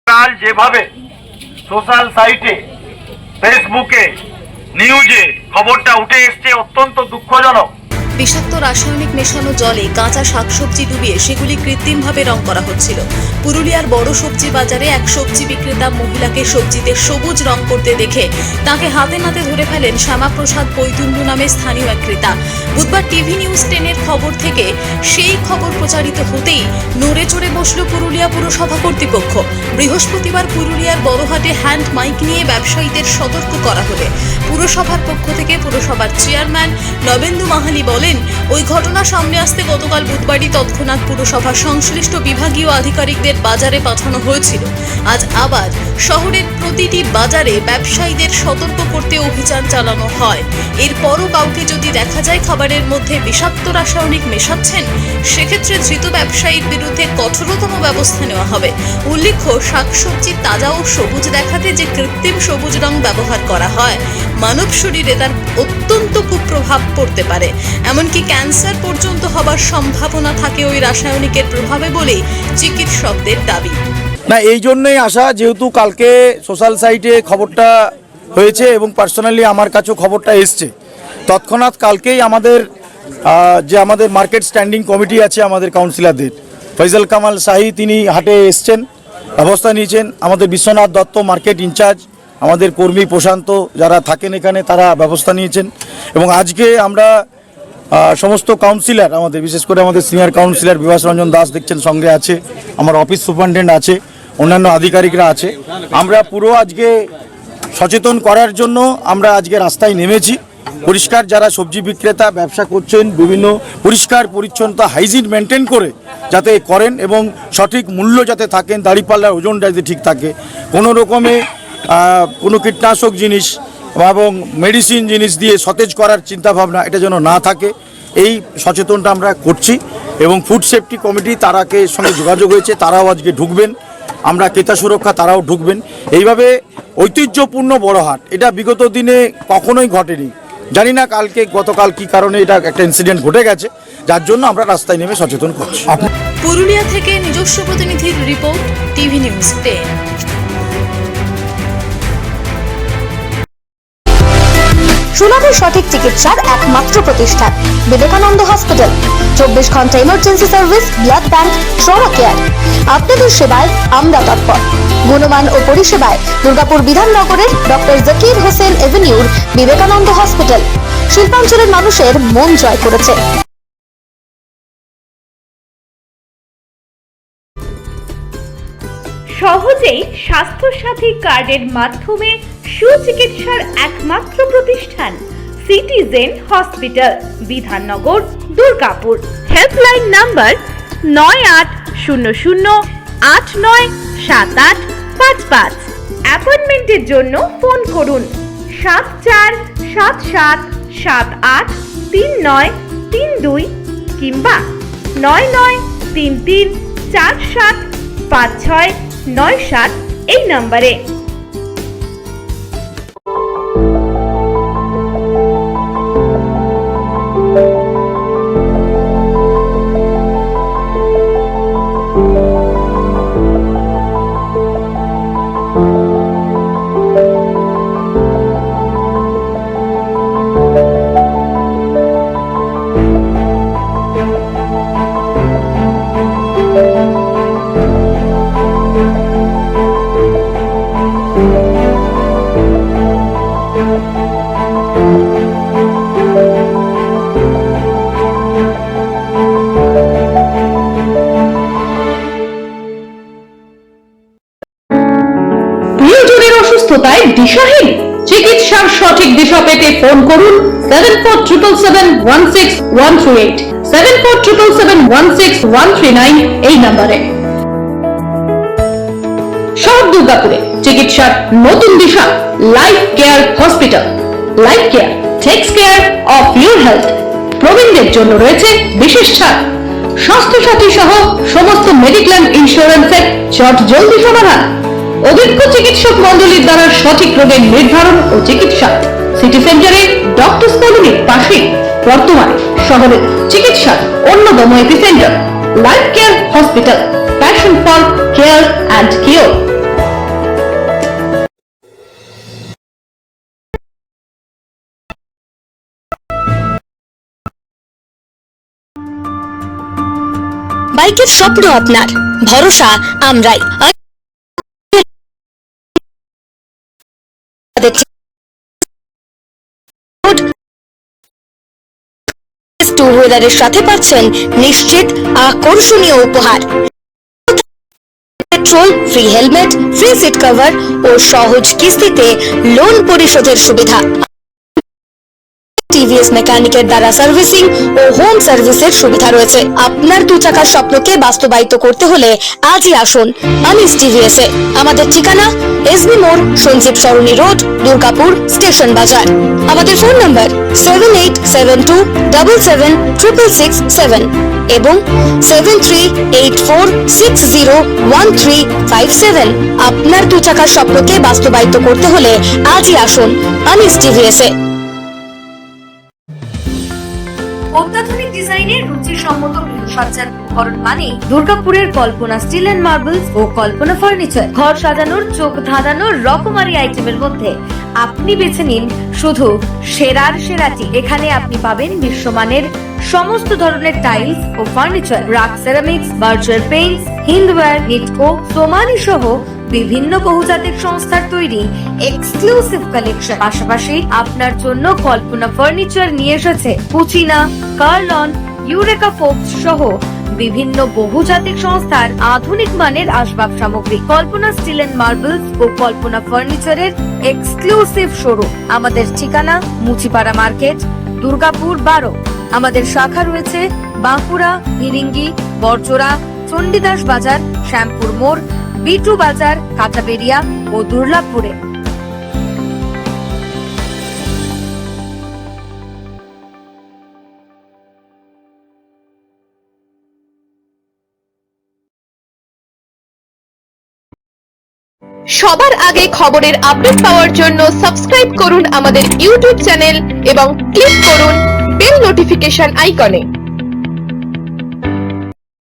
কাল যেভাবে সোশ্যাল সাইটে, ফেসবুকে, নিউজে খবরটা উঠে এসছে অত্যন্ত দুঃখজনক। বিষাক্ত রাসায়নিক মেশানো জলে কাঁচা শাকসবজি ডুবিয়ে সেগুলি কৃত্রিমভাবে রং করা হচ্ছিল। পুরুলিয়ার বড় সবজি বাজারে এক সবজি বিক্রেতা মহিলাকে সবজিতে সবুজ রং করতে দেখে তাকে হাতে নাতে ধরে ফেলেন শ্যামাপ্রসাদ পৈতুন্ডু নামে স্থানীয় এক ক্রেতা। বুধবার টিভি নিউজ 10-এর খবর থেকে সেই খবর প্রচারিত হতেই নড়ে চড়ে বসল পুরুলিয়া পুরসভা কর্তৃপক্ষ। বৃহস্পতিবার পুরুলিয়ার বড়হাটে হ্যান্ড মাইক নিয়ে ব্যবসায়ীদের সতর্ক করা হলে পুরসভার পক্ষ থেকে পুরসভার চেয়ারম্যান নবেন্দু মাহালি বলেন, ওই ঘটনা সামনে আসতে গতকাল বুধবারই তৎক্ষণাৎ পুরসভার সংশ্লিষ্ট বিভাগীয় আধিকারিকদের বাজারে পাঠানো হয়েছিল। আজ আবার শহরের প্রতিটি বাজারে ব্যবসায়ীদের সতর্ক করতে অভিযান চালানো হয়। এরপরও কাউকে যদি দেখা যায় খাবারের মধ্যে বিষাক্ত রাসায়নিক মেশাচ্ছেন, সেক্ষেত্রে ধৃত ব্যবসায়ীর বিরুদ্ধে কঠোরতম ব্যবস্থা নেওয়া হবে। উল্লেখ্য, শাকসবজি তাজা ও সবুজ দেখাতে যে কৃত্রিম সবুজ রং ব্যবহার করা হয়, মানব শরীরে তার অত্যন্ত কুপ্রভাব পড়তে পারে, এমনকি ক্যান্সার পর্যন্ত হবার সম্ভাবনা থাকে ওই রাসায়নিকের প্রভাবে বলেই চিকিৎসকদের দাবি। না, এই জন্যই আসা, যেহেতু কালকে সোশ্যাল সাইটে খবরটা হয়েছে এবং পার্সোনালি আমার কাছেও খবরটা এসছে। তৎক্ষণাৎ কালকেই আমাদের আমাদের মার্কেট স্ট্যান্ডিং কমিটি আছে, আমাদের কাউন্সিলরদের ফৈজল কামাল শাহী তিনি হাটে এসছেন, ব্যবস্থা নিয়েছেন। আমাদের বিশ্বনাথ দত্ত মার্কেট ইনচার্জ, আমাদের কর্মী প্রশান্ত যারা থাকেন এখানে, তারা ব্যবস্থা নিয়েছেন। এবং আজকে আমরা সমস্ত কাউন্সিলর, আমাদের বিশেষ করে আমাদের সিনিয়র কাউন্সিলর বিভাস রঞ্জন দাস দেখছেন সঙ্গে আছে, আমার অফিস সুপারিনটেন্ডেন্ট আছে, অন্যান্য আধিকারিকরা আছে। আমরা পুরো আজকে সচেতন করার জন্য আমরা আজকে রাস্তায় নেমেছি। পরিষ্কার যারা সবজি বিক্রেতা ব্যবসা করছেন, বিভিন্ন পরিষ্কার পরিচ্ছন্নতা হাইজিন মেনটেন করে যাতে করেন এবং সঠিক মূল্য যাতে থাকেন, দাঁড়িপাল্লার ওজনটা যাতে ঠিক থাকে, কোনো রকমে কোনো কীটনাশক জিনিস এবং মেডিসিন জিনিস দিয়ে সতেজ করার চিন্তাভাবনা এটা যেন না থাকে, এই সচেতনটা আমরা করছি। এবং ফুড সেফটি কমিটি তারাকে সঙ্গে যোগাযোগ হয়েছে, তারাও আজকে ঢুকবেন, আমরা ক্রেতা সুরক্ষা তারাও ঢুকবেন। এইভাবে ঐতিহ্যপূর্ণ বড় হাট, এটা বিগত দিনে কখনোই ঘটেনি। জানি না গতকাল কি কারণে এটা একটা ইনসিডেন্ট ঘটে গেছে, যার জন্য আমরা রাস্তায় নেমে সচেতন করছি। পুরুলিয়া থেকে নিজস্ব প্রতিনিধির রিপোর্ট, টিভি নিউজ 10। সুলভে সঠিক চিকিৎসার একমাত্র প্রতিষ্ঠান বিবেকানন্দ হসপিটাল। 24 ঘন্টা emergency service, blood bank, trauma care. আপনাদের সেবায় আমরা তৎপর। গুণমান ও পরিষেবায় দুর্গাপুর বিধাননগরের ডক্টর জাকির হোসেন এভিনিউর বিবেকানন্দ হসপিটাল শিল্পাঞ্চলের মানুষের মন জয় করেছে। সহজেই স্বাস্থ্যসাথী কার্ডের মাধ্যমে সুচিকিৎসার একমাত্র প্রতিষ্ঠান citizen hospital, Bidhannagar, Durgapur. Helpline number 9800897855। অ্যাপয়েন্টমেন্টের জন্য ফোন করুন 7477783932 কিংবা 9933475697 এই নম্বরে। অসুস্থতায় দিশাহীন, চিকিৎসার সঠিক দিশা পেতে ফোন করুন 7477716138, 7477716139 এই নম্বরে। শহর দুর্গাপুরে চিকিৎসার নতুন দিশা Life Care hospital. Life Care takes care of your health. প্রবীণদের জন্য রয়েছে বিশেষ ছাড়। স্বাস্থ্যসাথী সহ সমস্ত মেডিক্লেম ইন্স্যুরেন্সের জলদি সমাধান। অভিজ্ঞ চিকিৎসক মন্ডলীর দ্বারা সঠিক রোগের নির্ধারণ ও চিকিৎসা। সিটি সেন্টারে ডক্টরস কলোনির পাশে বর্তমানে শহরের চিকিৎসার অন্যতম epicentre life Care hospital, passion for care and cure. বাইকের স্বপ্ন আপনার, ভরসা আমরাই। টু হুইলারের সাথে পাচ্ছেন নিশ্চিত আকর্ষণীয় উপহার, petrol, free helmet, free seat cover ও সহজ কিস্তিতে লোন পরিশোধের সুবিধা। টিভিএস মেকানিকের দ্বারা সার্ভিসিং ও হোম সার্ভিসের সুবিধা রয়েছে। আপনার 2 চাকার স্বপ্নকে বাস্তবায়িত করতে হলে আজই আসুন আনিস টিভিএস এ। আমাদের ঠিকানা এসবি মোড়, সঞ্জীব সরণি রোড, দুর্গাপুর স্টেশন বাজার। আমাদের ফোন নাম্বার 7872776667 এবং 7384601357। আপনার 2 চাকার স্বপ্নকে বাস্তবায়িত করতে হলে আজই আসুন আনিস টিভিএস এ। অত্যাধুনিক ডিজাইনের রুচিসম্মত গৃহসজ্জার উপকরণ মানে দুর্গাপুরের কল্পনা স্টিল এন্ড মার্বেলস ও কল্পনা ফার্নিচার। ঘর সাজানোর, চোখ ধাঁধানোর রকমারি আইটেমের মধ্যে আপনি বেছে নিন শুধু সেরার সেরাটি। এখানে আপনি পাবেন বিশ্বমানের সমস্ত ধরনের টাইলস ও furniture, RAK ceramics, Berger paints, Hindware, Nitco, Somany সহ বিভিন্ন বহুজাতিক সংস্থার তৈরি এক্সক্লুসিভ কালেকশন। পাশাপাশি আপনার জন্য কল্পনা ফার্নিচার নিয়ে এসেছে পুচিনা, কার্লন, ইউরেকা ফোর্বস সহ বিভিন্ন বহুজাতিক সংস্থার আধুনিক মানের আসবাব সামগ্রী। কল্পনা স্টিল এন্ড মার্বেলস ও কল্পনা ফার্নিচারের এক্সক্লুসিভ শোরুম। আমাদের ঠিকানা মুচিপাড়া মার্কেট, দুর্গাপুর 12। আমাদের শাখা রয়েছে বাঁকুড়া, ফিরিঙ্গি, বড়জোড়া, চণ্ডীদাস বাজার, শ্যামপুর মোড়, বিটু বাজার, কাঁচাবেড়িয়া ও দুর্লাভপুরে। সবার আগে খবরের আপডেট পাওয়ার জন্য সাবস্ক্রাইব করুন আমাদের ইউটিউব চ্যানেল এবং ক্লিক করুন বেল নোটিফিকেশন আইকনে।